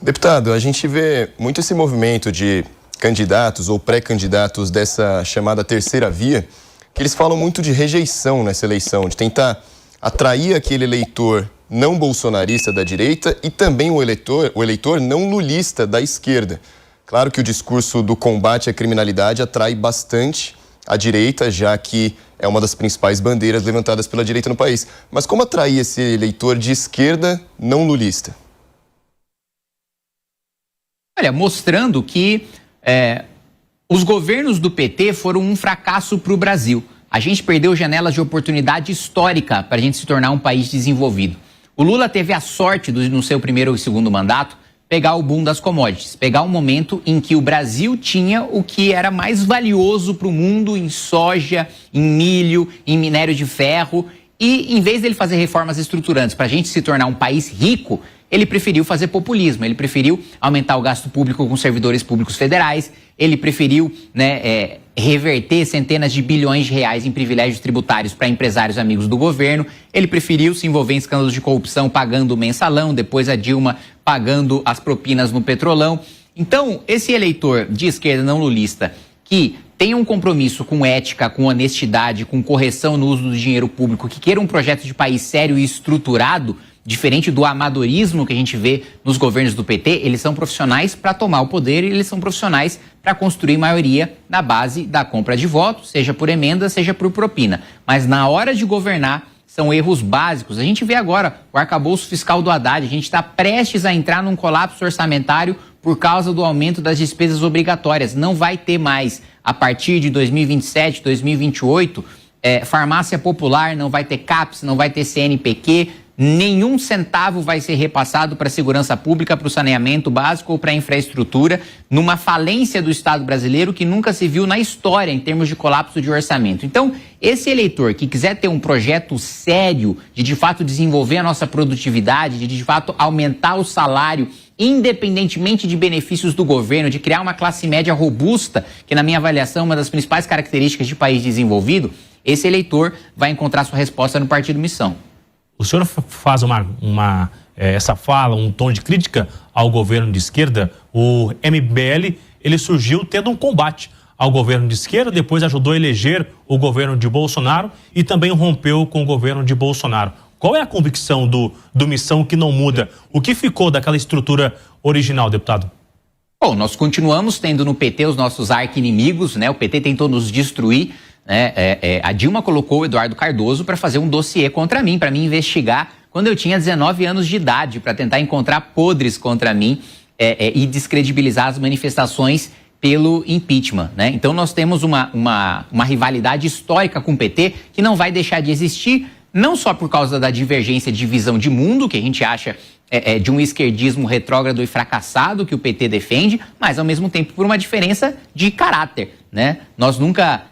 Deputado, a gente vê muito esse movimento de candidatos ou pré-candidatos dessa chamada terceira via, que eles falam muito de rejeição nessa eleição, de tentar atrair aquele eleitor não bolsonarista da direita e também o eleitor não lulista da esquerda. Claro que o discurso do combate à criminalidade atrai bastante a direita, já que é uma das principais bandeiras levantadas pela direita no país. Mas como atrair esse eleitor de esquerda não lulista? Olha, mostrando que os governos do PT foram um fracasso para o Brasil. A gente perdeu janelas de oportunidade histórica para a gente se tornar um país desenvolvido. O Lula teve a sorte, no seu primeiro e segundo mandato, pegar o boom das commodities, pegar um momento em que o Brasil tinha o que era mais valioso para o mundo em soja, em milho, em minério de ferro. E em vez dele fazer reformas estruturantes para a gente se tornar um país rico, ele preferiu fazer populismo, ele preferiu aumentar o gasto público com servidores públicos federais, ele preferiu reverter centenas de bilhões de reais em privilégios tributários para empresários amigos do governo, ele preferiu se envolver em escândalos de corrupção pagando o mensalão, depois a Dilma pagando as propinas no petrolão. Então, esse eleitor de esquerda não lulista que tem um compromisso com ética, com honestidade, com correção no uso do dinheiro público, que queira um projeto de país sério e estruturado, diferente do amadorismo que a gente vê nos governos do PT, eles são profissionais para tomar o poder e eles são profissionais para construir maioria na base da compra de votos, seja por emenda, seja por propina. Mas na hora de governar, são erros básicos. A gente vê agora o arcabouço fiscal do Haddad, a gente está prestes a entrar num colapso orçamentário por causa do aumento das despesas obrigatórias. Não vai ter mais, a partir de 2027, 2028, farmácia popular, não vai ter CAPS, não vai ter CNPq, nenhum centavo vai ser repassado para a segurança pública, para o saneamento básico ou para a infraestrutura, numa falência do Estado brasileiro que nunca se viu na história em termos de colapso de orçamento. Então, esse eleitor que quiser ter um projeto sério de fato desenvolver a nossa produtividade, de fato aumentar o salário, independentemente de benefícios do governo, de criar uma classe média robusta, que na minha avaliação é uma das principais características de país desenvolvido, esse eleitor vai encontrar sua resposta no Partido Missão. O senhor faz essa fala, um tom de crítica ao governo de esquerda. O MBL, ele surgiu tendo um combate ao governo de esquerda, depois ajudou a eleger o governo de Bolsonaro e também rompeu com o governo de Bolsonaro. Qual é a convicção do Missão que não muda? O que ficou daquela estrutura original, deputado? Bom, nós continuamos tendo no PT os nossos arqui-inimigos, né? O PT tentou nos destruir. A Dilma colocou o Eduardo Cardoso para fazer um dossiê contra mim, para me investigar quando eu tinha 19 anos de idade, para tentar encontrar podres contra mim e descredibilizar as manifestações pelo impeachment, né? Então nós temos uma rivalidade histórica com o PT que não vai deixar de existir, não só por causa da divergência de visão de mundo, que a gente acha de um esquerdismo retrógrado e fracassado que o PT defende, mas ao mesmo tempo por uma diferença de caráter, né? Nós nunca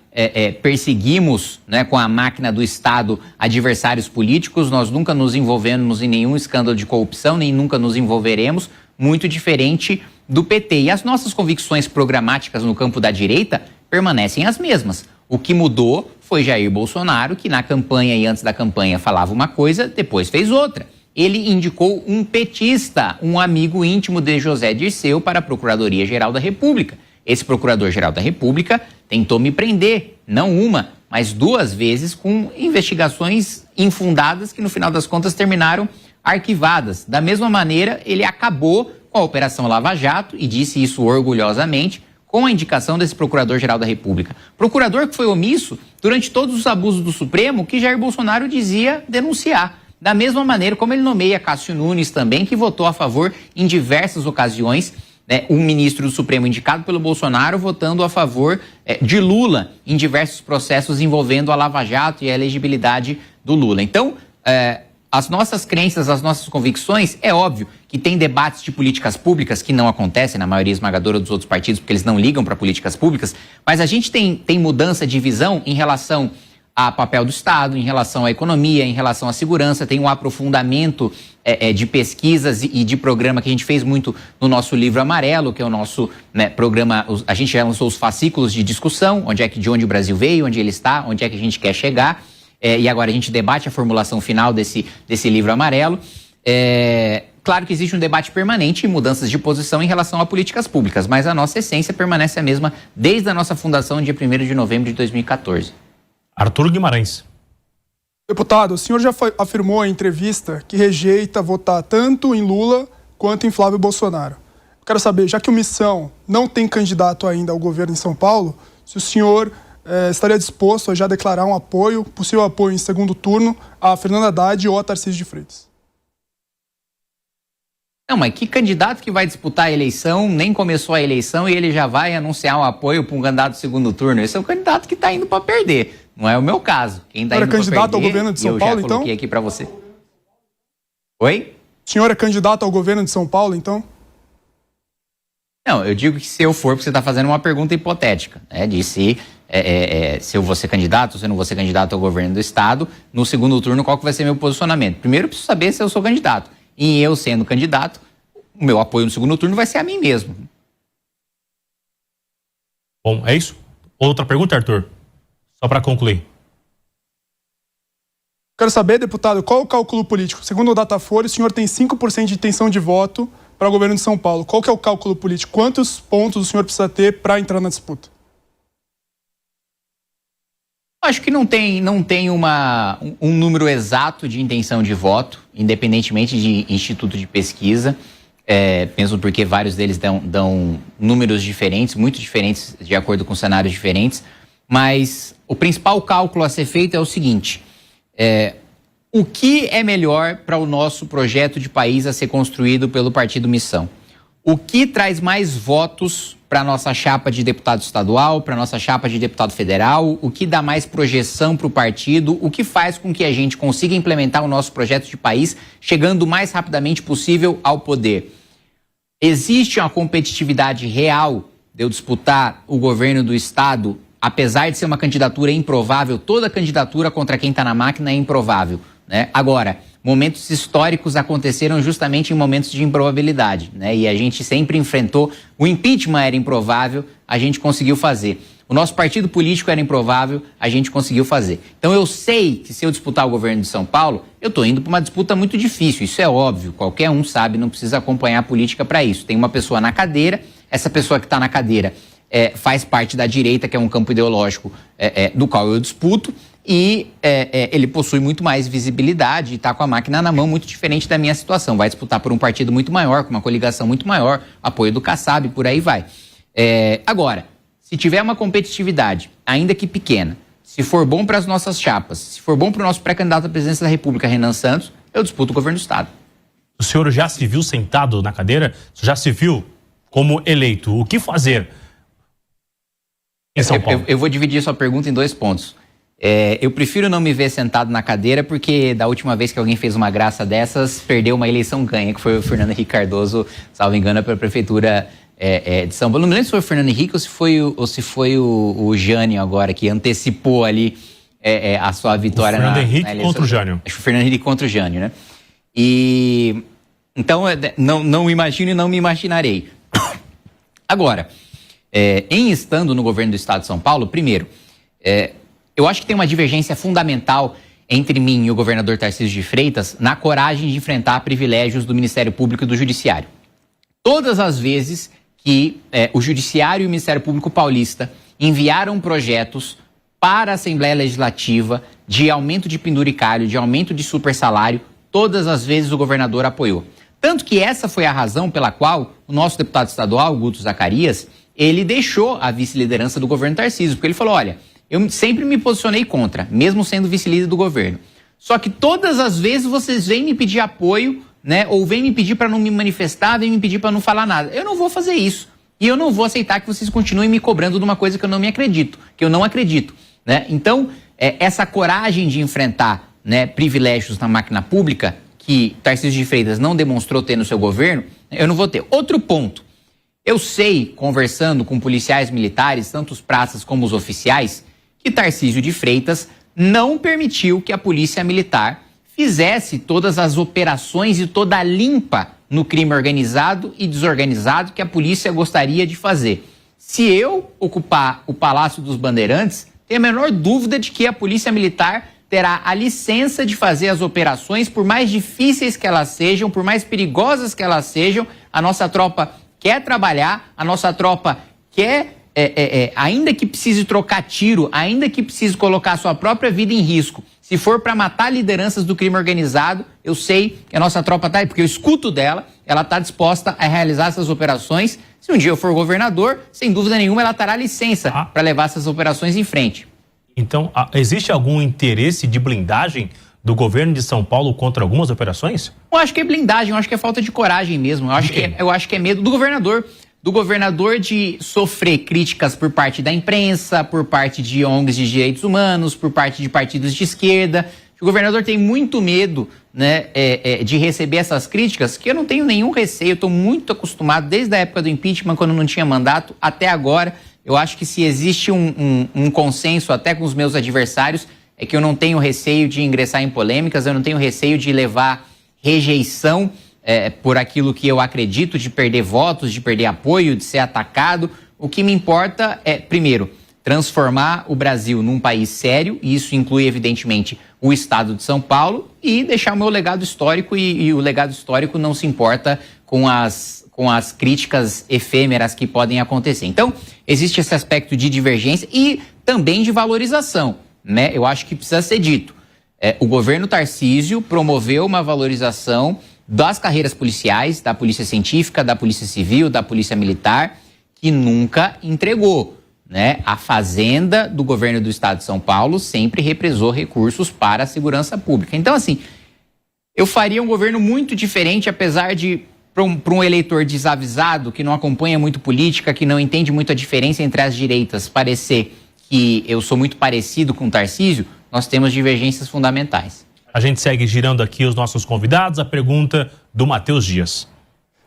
perseguimos, né, com a máquina do Estado adversários políticos, nós nunca nos envolvemos em nenhum escândalo de corrupção, nem nunca nos envolveremos, muito diferente do PT. E as nossas convicções programáticas no campo da direita permanecem as mesmas. O que mudou foi Jair Bolsonaro, que na campanha e antes da campanha falava uma coisa, depois fez outra. Ele indicou um petista, um amigo íntimo de José Dirceu, para a Procuradoria-Geral da República. Esse Procurador-Geral da República tentou me prender, não uma, mas 2 vezes, com investigações infundadas que no final das contas terminaram arquivadas. Da mesma maneira, ele acabou com a Operação Lava Jato e disse isso orgulhosamente, com a indicação desse Procurador-Geral da República. Procurador que foi omisso durante todos os abusos do Supremo que Jair Bolsonaro dizia denunciar. Da mesma maneira como ele nomeia Cássio Nunes também, que votou a favor em diversas ocasiões, um ministro do Supremo indicado pelo Bolsonaro votando a favor de Lula em diversos processos envolvendo a Lava Jato e a elegibilidade do Lula. Então, as nossas crenças, as nossas convicções, é óbvio que tem debates de políticas públicas que não acontecem na maioria esmagadora dos outros partidos porque eles não ligam para políticas públicas, mas a gente tem mudança de visão em relação ao papel do Estado, em relação à economia, em relação à segurança, tem um aprofundamento de pesquisas e de programa que a gente fez muito no nosso livro amarelo, que é o nosso programa, a gente já lançou os fascículos de discussão, de onde o Brasil veio, onde ele está, onde é que a gente quer chegar, e agora a gente debate a formulação final desse livro amarelo. claro que existe um debate permanente e mudanças de posição em relação a políticas públicas, mas a nossa essência permanece a mesma desde a nossa fundação, dia 1º de novembro de 2014. Arthur Guimarães. Deputado, o senhor já afirmou em entrevista que rejeita votar tanto em Lula quanto em Flávio Bolsonaro. Quero saber, já que o Missão não tem candidato ainda ao governo em São Paulo, se o senhor estaria disposto a já declarar um apoio, possível apoio em segundo turno, a Fernando Haddad ou a Tarcísio de Freitas. Não, mas que candidato que vai disputar a eleição, nem começou a eleição e ele já vai anunciar um apoio para um candidato do segundo turno? Esse é o candidato que está indo para perder. Não é o meu caso. Quem está indo para perder... candidato ao governo de São Paulo, então? Eu já coloquei aqui para você. Oi? O senhor é candidato ao governo de São Paulo, então? Não, eu digo que se eu for, porque você está fazendo uma pergunta hipotética, né? De se eu vou ser candidato, se eu não vou ser candidato ao governo do estado, no segundo turno, qual que vai ser meu posicionamento? Primeiro eu preciso saber se eu sou candidato. E eu sendo candidato, o meu apoio no segundo turno vai ser a mim mesmo. Bom, é isso? Outra pergunta, Arthur? Só para concluir. Quero saber, deputado, qual o cálculo político? Segundo o Datafolha, o senhor tem 5% de intenção de voto para o governo de São Paulo. Qual que é o cálculo político? Quantos pontos o senhor precisa ter para entrar na disputa? Acho que não tem um número exato de intenção de voto, independentemente de instituto de pesquisa, mesmo porque vários deles dão números diferentes, muito diferentes, de acordo com cenários diferentes, mas o principal cálculo a ser feito é o seguinte: o que é melhor para o nosso projeto de país a ser construído pelo Partido Missão? O que traz mais votos para a nossa chapa de deputado estadual, para a nossa chapa de deputado federal? O que dá mais projeção para o partido? O que faz com que a gente consiga implementar o nosso projeto de país chegando o mais rapidamente possível ao poder? Existe uma competitividade real de eu disputar o governo do estado, apesar de ser uma candidatura improvável? Toda candidatura contra quem está na máquina é improvável, né? Agora, momentos históricos aconteceram justamente em momentos de improbabilidade, né? E a gente sempre enfrentou. O impeachment era improvável, a gente conseguiu fazer. O nosso partido político era improvável, a gente conseguiu fazer. Então eu sei que se eu disputar o governo de São Paulo, eu estou indo para uma disputa muito difícil. Isso é óbvio, qualquer um sabe, não precisa acompanhar a política para isso. Tem uma pessoa na cadeira, essa pessoa que está na cadeira faz parte da direita, que é um campo ideológico do qual eu disputo, e ele possui muito mais visibilidade e está com a máquina na mão, muito diferente da minha situação. Vai disputar por um partido muito maior, com uma coligação muito maior, apoio do Kassab, por aí vai. Agora, se tiver uma competitividade, ainda que pequena, se for bom para as nossas chapas, se for bom para o nosso pré-candidato à presidência da República, Renan Santos, eu disputo o governo do estado. O senhor já se viu sentado na cadeira? Já se viu como eleito? O que fazer em São Paulo? Eu vou dividir sua pergunta em 2 pontos. Eu prefiro não me ver sentado na cadeira, porque da última vez que alguém fez uma graça dessas, perdeu uma eleição ganha, que foi o Fernando Henrique Cardoso, salvo engano, para a prefeitura de São Paulo. Não me lembro se foi o Fernando Henrique ou se foi o Jânio agora, que antecipou ali a sua vitória na eleição. Fernando Henrique contra o Jânio. Acho que foi o Fernando Henrique contra o Jânio, né? Então, não imagino e não me imaginarei. Agora, em estando no governo do estado de São Paulo, primeiro, eu acho que tem uma divergência fundamental entre mim e o governador Tarcísio de Freitas na coragem de enfrentar privilégios do Ministério Público e do Judiciário. Todas as vezes que o Judiciário e o Ministério Público paulista enviaram projetos para a Assembleia Legislativa de aumento de penduricalho, de aumento de supersalário, todas as vezes o governador apoiou. Tanto que essa foi a razão pela qual o nosso deputado estadual, Guto Zacarias, ele deixou a vice-liderança do governo Tarcísio, porque ele falou: olha, eu sempre me posicionei contra, mesmo sendo vice-líder do governo. Só que todas as vezes vocês vêm me pedir apoio, né? Ou vêm me pedir para não me manifestar, vêm me pedir para não falar nada. Eu não vou fazer isso. E eu não vou aceitar que vocês continuem me cobrando de uma coisa que eu não acredito, né? Então, essa coragem de enfrentar, né, privilégios na máquina pública, que Tarcísio de Freitas não demonstrou ter no seu governo, eu não vou ter. Outro ponto. Eu sei, conversando com policiais militares, tanto os praças como os oficiais, que Tarcísio de Freitas não permitiu que a polícia militar fizesse todas as operações e toda a limpa no crime organizado e desorganizado que a polícia gostaria de fazer. Se eu ocupar o Palácio dos Bandeirantes, tenho a menor dúvida de que a polícia militar terá a licença de fazer as operações, por mais difíceis que elas sejam, por mais perigosas que elas sejam. A nossa tropa quer trabalhar, a nossa tropa quer, ainda que precise trocar tiro, ainda que precise colocar a sua própria vida em risco, se for para matar lideranças do crime organizado, eu sei que a nossa tropa está aí, porque eu escuto dela, ela está disposta a realizar essas operações. Se um dia eu for governador, sem dúvida nenhuma, ela terá licença para levar essas operações em frente. Então, existe algum interesse de blindagem do governo de São Paulo contra algumas operações? Eu acho que é blindagem, eu acho que é falta de coragem mesmo. Eu acho que é medo do governador. Do governador de sofrer críticas por parte da imprensa, por parte de ONGs de direitos humanos, por parte de partidos de esquerda. O governador tem muito medo, né, de receber essas críticas, que eu não tenho nenhum receio, eu estou muito acostumado desde a época do impeachment, quando não tinha mandato, até agora. Eu acho que se existe um consenso até com os meus adversários, é que eu não tenho receio de ingressar em polêmicas, eu não tenho receio de levar rejeição por aquilo que eu acredito, de perder votos, de perder apoio, de ser atacado. O que me importa é, primeiro, transformar o Brasil num país sério, e isso inclui, evidentemente, o estado de São Paulo, e deixar o meu legado histórico, e o legado histórico não se importa com as críticas efêmeras que podem acontecer. Então, existe esse aspecto de divergência e também de valorização, né? Eu acho que precisa ser dito. O governo Tarcísio promoveu uma valorização das carreiras policiais, da Polícia Científica, da Polícia Civil, da Polícia Militar, que nunca entregou, né? A Fazenda do governo do estado de São Paulo sempre represou recursos para a segurança pública. Então, assim, eu faria um governo muito diferente, apesar de, para um eleitor desavisado, que não acompanha muito política, que não entende muito a diferença entre as direitas, parecer que eu sou muito parecido com o Tarcísio, nós temos divergências fundamentais. A gente segue girando aqui os nossos convidados. A pergunta do Matheus Dias.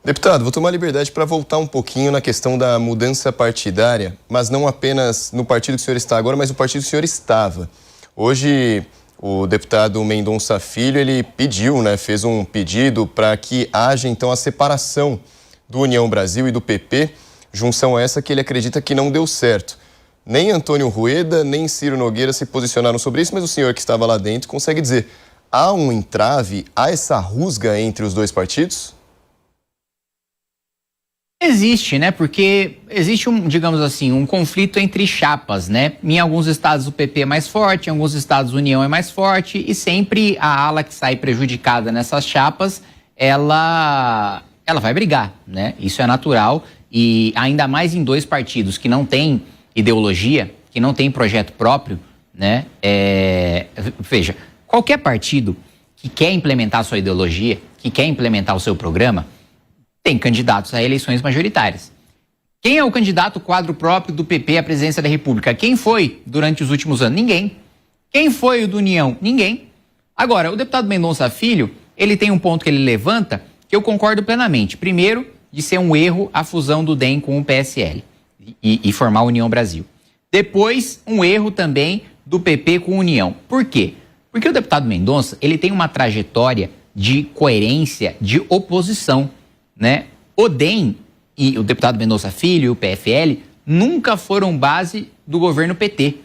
Deputado, vou tomar liberdade para voltar um pouquinho na questão da mudança partidária, mas não apenas no partido que o senhor está agora, mas no partido que o senhor estava. Hoje, o deputado Mendonça Filho, ele pediu, né, fez um pedido para que haja, então, a separação do União Brasil e do PP, junção essa que ele acredita que não deu certo. Nem Antônio Rueda, nem Ciro Nogueira se posicionaram sobre isso, mas o senhor que estava lá dentro consegue dizer: há um entrave, há essa rusga entre os dois partidos? Existe, né? Porque existe digamos assim, um conflito entre chapas, né? Em alguns estados o PP é mais forte, em alguns estados a União é mais forte, e sempre a ala que sai prejudicada nessas chapas, ela vai brigar, né? Isso é natural, e ainda mais em dois partidos que não têm ideologia, que não têm projeto próprio, né? Veja, qualquer partido que quer implementar a sua ideologia, que quer implementar o seu programa, tem candidatos a eleições majoritárias. Quem é o candidato quadro próprio do PP à presidência da República? Quem foi durante os últimos anos? Ninguém. Quem foi o do União? Ninguém. Agora, o deputado Mendonça Filho, ele tem um ponto que ele levanta que eu concordo plenamente. Primeiro, de ser um erro a fusão do DEM com o PSL e formar a União Brasil. Depois, um erro também do PP com a União. Por quê? Porque o deputado Mendonça, ele tem uma trajetória de coerência de oposição, né? O DEM e o deputado Mendonça Filho e o PFL nunca foram base do governo PT.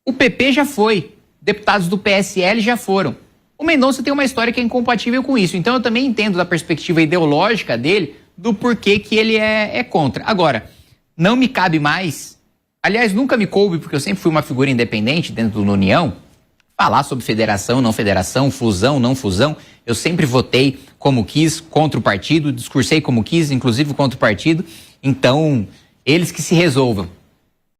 O PP já foi, deputados do PSL já foram. O Mendonça tem uma história que é incompatível com isso, então eu também entendo da perspectiva ideológica dele do porquê que ele é contra. Agora, não me cabe mais, aliás, nunca me coube, porque eu sempre fui uma figura independente dentro da União, falar sobre federação, não federação, fusão, não fusão. Eu sempre votei como quis contra o partido, discursei como quis, inclusive contra o partido. Então, eles que se resolvam.